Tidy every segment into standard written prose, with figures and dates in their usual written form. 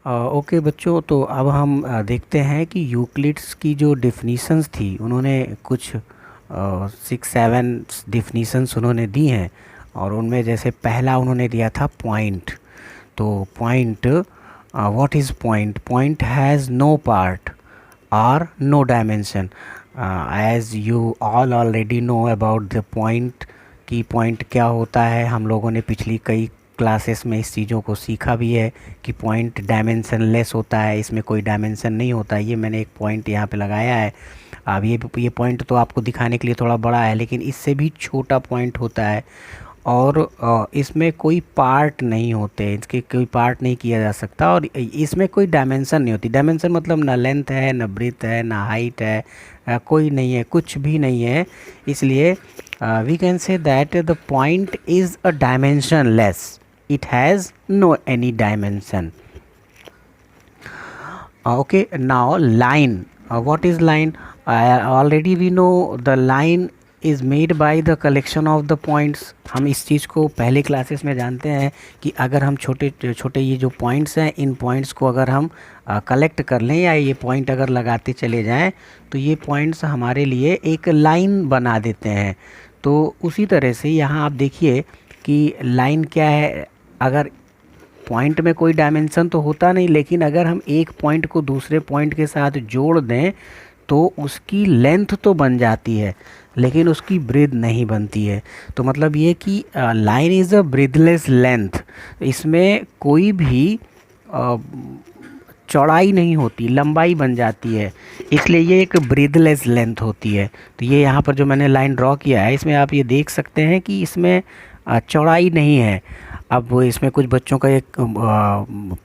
Okay बच्चों, तो अब हम देखते हैं कि यूक्लिड्स की जो डेफिनीशंस थी, उन्होंने कुछ 6-7 डेफिनीशंस उन्होंने दी हैं। और उनमें जैसे पहला उन्होंने दिया था पॉइंट। तो point, what is point? Point has no part और no dimension. As you all already know about the point, कि पॉइंट क्या होता है। हम लोगों ने पिछली कई क्लासेस में इस चीज़ों को सीखा भी है कि पॉइंट डायमेंशनलेस होता है, इसमें कोई डायमेंशन नहीं होता। ये मैंने एक पॉइंट यहाँ पे लगाया है। अब ये पॉइंट तो आपको दिखाने के लिए थोड़ा बड़ा है, लेकिन इससे भी छोटा पॉइंट होता है। और इसमें कोई पार्ट नहीं होते, इसके कोई पार्ट नहीं किया जा सकता। और इसमें कोई डायमेंशन नहीं होती। डायमेंशन मतलब ना लेंथ है, ना ब्रेथ है, ना हाइट है, कोई नहीं है, कुछ भी नहीं है। इसलिए we can say that the point is a dimensionless, it has no any dimension. Okay, now line. What is line? Already we know the line is made by the collection of the points. हम इस चीज़ को पहले classes में जानते हैं कि अगर हम छोटे छोटे ये जो पॉइंट्स हैं, इन पॉइंट्स को अगर हम कलेक्ट कर लें या ये पॉइंट अगर लगाते चले जाएं, तो ये पॉइंट्स हमारे लिए एक लाइन बना देते हैं। तो उसी तरह से यहाँ आप देखिए कि लाइन क्या है। अगर पॉइंट में कोई डायमेंशन तो होता नहीं, लेकिन अगर हम एक पॉइंट को दूसरे पॉइंट के साथ जोड़ दें तो उसकी लेंथ तो बन जाती है, लेकिन उसकी ब्रेथ नहीं बनती है। तो मतलब ये कि line is a breathless length. इसमें कोई भी अ, चौड़ाई नहीं होती, लंबाई बन जाती है, इसलिए ये एक ब्रेथलेस लेंथ होती है। तो ये यहाँ पर जो मैंने लाइन ड्रॉ किया है, इसमें आप ये देख सकते हैं कि इसमें चौड़ाई नहीं है। अब वो इसमें कुछ बच्चों का एक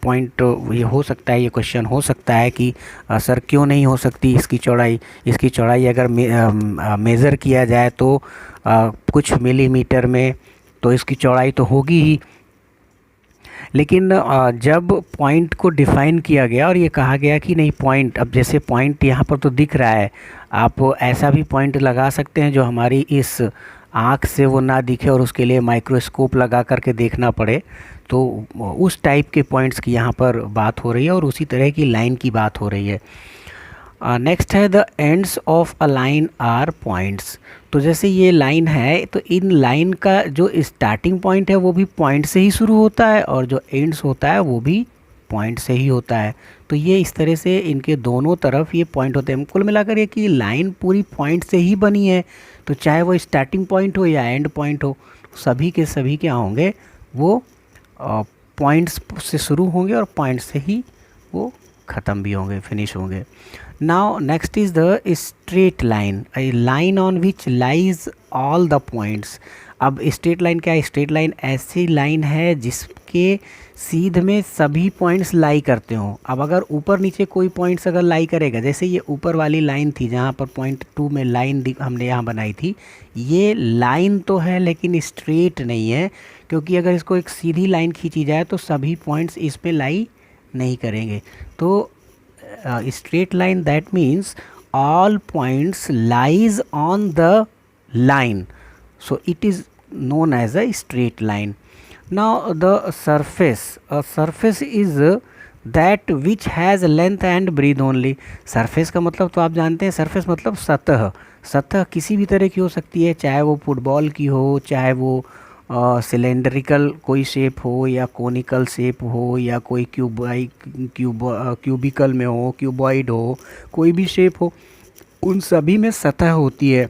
पॉइंट ये हो सकता है, ये क्वेश्चन हो सकता है कि सर क्यों नहीं हो सकती इसकी चौड़ाई? इसकी चौड़ाई अगर मेज़र किया जाए तो कुछ मिलीमीटर में, तो इसकी चौड़ाई तो होगी ही। लेकिन जब पॉइंट को डिफ़ाइन किया गया और ये कहा गया कि नहीं पॉइंट, अब जैसे पॉइंट यहाँ पर तो दिख रहा है, आप ऐसा भी पॉइंट लगा सकते हैं जो हमारी इस आँख से वो ना दिखे और उसके लिए माइक्रोस्कोप लगा करके देखना पड़े। तो उस टाइप के पॉइंट्स की यहाँ पर बात हो रही है और उसी तरह की लाइन की बात हो रही है। नेक्स्ट है the ends of a line are points. तो जैसे ये लाइन है, तो इन लाइन का जो स्टार्टिंग पॉइंट है वो भी पॉइंट से ही शुरू होता है और जो एंड्स होता है वो भी पॉइंट से ही होता है। तो ये इस तरह से इनके दोनों तरफ ये पॉइंट होते हैं। कुल मिलाकर ये कि लाइन पूरी पॉइंट से ही बनी है। तो चाहे वो स्टार्टिंग पॉइंट हो या एंड पॉइंट हो, सभी के सभी क्या होंगे, वो पॉइंट्स से शुरू होंगे और पॉइंट से ही वो ख़त्म भी होंगे, फिनिश होंगे। Now next is the straight line, A line on which lies all the points. अब स्ट्रेट लाइन क्या है? स्ट्रेट लाइन ऐसी लाइन है जिसके सीध में सभी पॉइंट्स लाई करते हों। अब अगर ऊपर नीचे कोई पॉइंट्स अगर लाई करेगा, जैसे ये ऊपर वाली लाइन थी जहाँ पर पॉइंट 2 में लाइन हमने यहाँ बनाई थी, ये लाइन तो है लेकिन स्ट्रेट नहीं है, क्योंकि अगर इसको एक सीधी लाइन खींची जाए तो सभी पॉइंट्स इस पे लाई नहीं करेंगे। तो straight line, that means all points lies on the line, so it is known as a straight line. Now the surface, a surface is that which has length and breadth only. surface का मतलब तो आप जानते हैं, surface मतलब सतह। सतह किसी भी तरह की हो सकती है, चाहे वो फुटबॉल की हो, चाहे वो सिलेंड्रिकल कोई शेप हो या कोनिकल शेप हो या कोई क्यूबिकल में हो, क्यूबॉइड हो, कोई भी शेप हो, उन सभी में सतह होती है।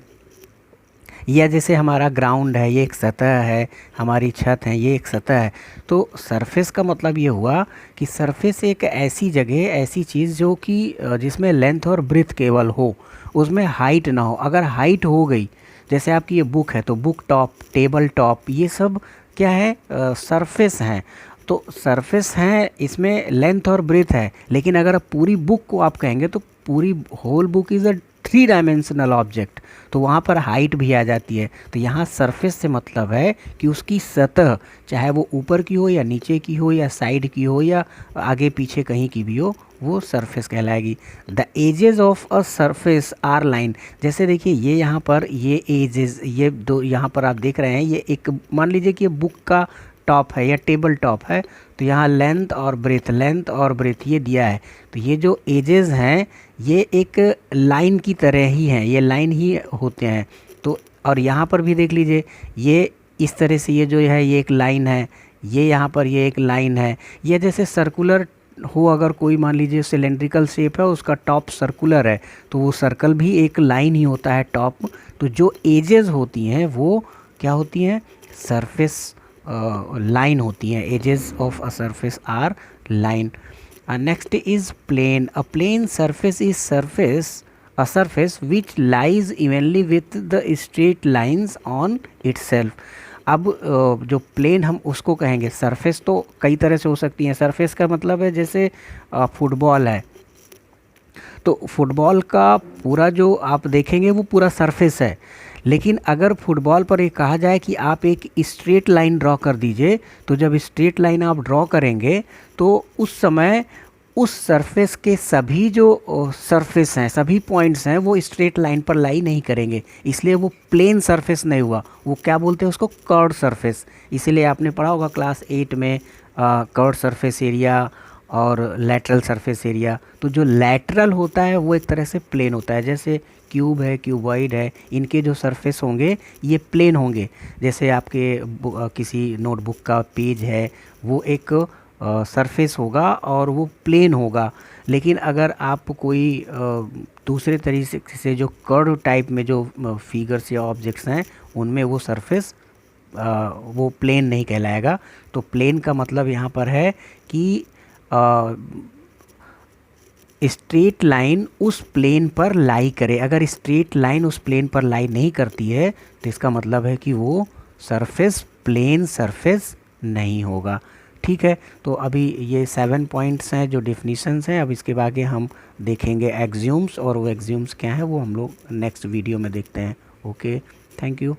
या जैसे हमारा ग्राउंड है, ये एक सतह है, हमारी छत है, ये एक सतह है। तो सरफेस का मतलब ये हुआ कि सरफेस एक ऐसी जगह, ऐसी चीज़ जो कि जिसमें लेंथ और ब्रेथ केवल हो, उसमें हाइट ना हो। अगर हाइट हो गई, जैसे आपकी ये बुक है तो बुक टॉप, टेबल टॉप, ये सब क्या है? सरफेस हैं। तो सरफेस हैं, इसमें लेंथ और ब्रेथ है। लेकिन अगर आप पूरी बुक को आप कहेंगे तो पूरी whole book is a 3 dimensional object, तो वहाँ पर हाइट भी आ जाती है। तो यहाँ सरफेस से मतलब है कि उसकी सतह, चाहे वो ऊपर की हो या नीचे की हो या साइड की हो या आगे पीछे कहीं की भी हो, वो सरफेस कहलाएगी। The edges of a surface are line. जैसे देखिए ये यहाँ पर ये एजेस, ये दो यहाँ पर आप देख रहे हैं, ये एक मान लीजिए कि ये बुक का टॉप है या टेबल टॉप है, तो यहाँ लेंथ और ब्रेथ ये दिया है। तो ये जो एजेस हैं ये एक लाइन की तरह ही हैं, ये लाइन ही होते हैं। तो और यहाँ पर भी देख लीजिए, ये इस तरह से ये जो है ये एक लाइन है, ये यहाँ पर ये एक लाइन है। ये जैसे सर्कुलर हो, अगर कोई मान लीजिए सिलेंड्रिकल शेप है, उसका टॉप सर्कुलर है, तो वो सर्कल भी एक लाइन ही होता है टॉप। तो जो एजेस होती हैं वो क्या होती हैं, सरफेस लाइन होती हैं। Edges of a surface are line. Next is plane. A plane surface is a surface which lies evenly with the straight lines on itself। अब जो प्लेन हम उसको कहेंगे, सरफेस तो कई तरह से हो सकती है। सरफेस का मतलब है जैसे फुटबॉल है, तो फुटबॉल का पूरा जो आप देखेंगे वो पूरा सरफेस है। लेकिन अगर फुटबॉल पर ये कहा जाए कि आप एक स्ट्रेट लाइन ड्रॉ कर दीजिए, तो जब स्ट्रेट लाइन आप ड्रॉ करेंगे तो उस समय उस सरफेस के सभी जो सरफेस हैं, सभी पॉइंट्स हैं, वो स्ट्रेट लाइन पर लाई नहीं करेंगे, इसलिए वो प्लेन सरफेस नहीं हुआ। वो क्या बोलते हैं उसको, कर्व्ड सरफेस। इसीलिए आपने पढ़ा होगा क्लास 8 में कर्व्ड सरफेस एरिया और लैटरल सरफेस एरिया। तो जो लैटरल होता है वो एक तरह से प्लेन होता है, जैसे क्यूब है, क्यूबॉइड है, इनके जो सरफेस होंगे ये प्लेन होंगे। जैसे आपके किसी नोटबुक का पेज है, वो एक सरफेस होगा और वो प्लेन होगा। लेकिन अगर आप कोई दूसरे तरीके से जो कर्व टाइप में जो फिगर्स या ऑब्जेक्ट्स हैं, उनमें वो सरफेस वो प्लेन नहीं कहलाएगा। तो प्लेन का मतलब यहाँ पर है कि स्ट्रेट लाइन उस प्लेन पर लाई करे। अगर स्ट्रेट लाइन उस प्लेन पर लाई नहीं करती है तो इसका मतलब है कि वो सरफेस प्लेन सरफेस नहीं होगा। ठीक है, तो अभी ये 7 पॉइंट्स हैं जो डिफिनीशंस हैं। अब इसके आगे हम देखेंगे एक्सियोम्स, और वो एक्सियोम्स क्या है वो हम लोग नेक्स्ट वीडियो में देखते हैं। Okay, thank you.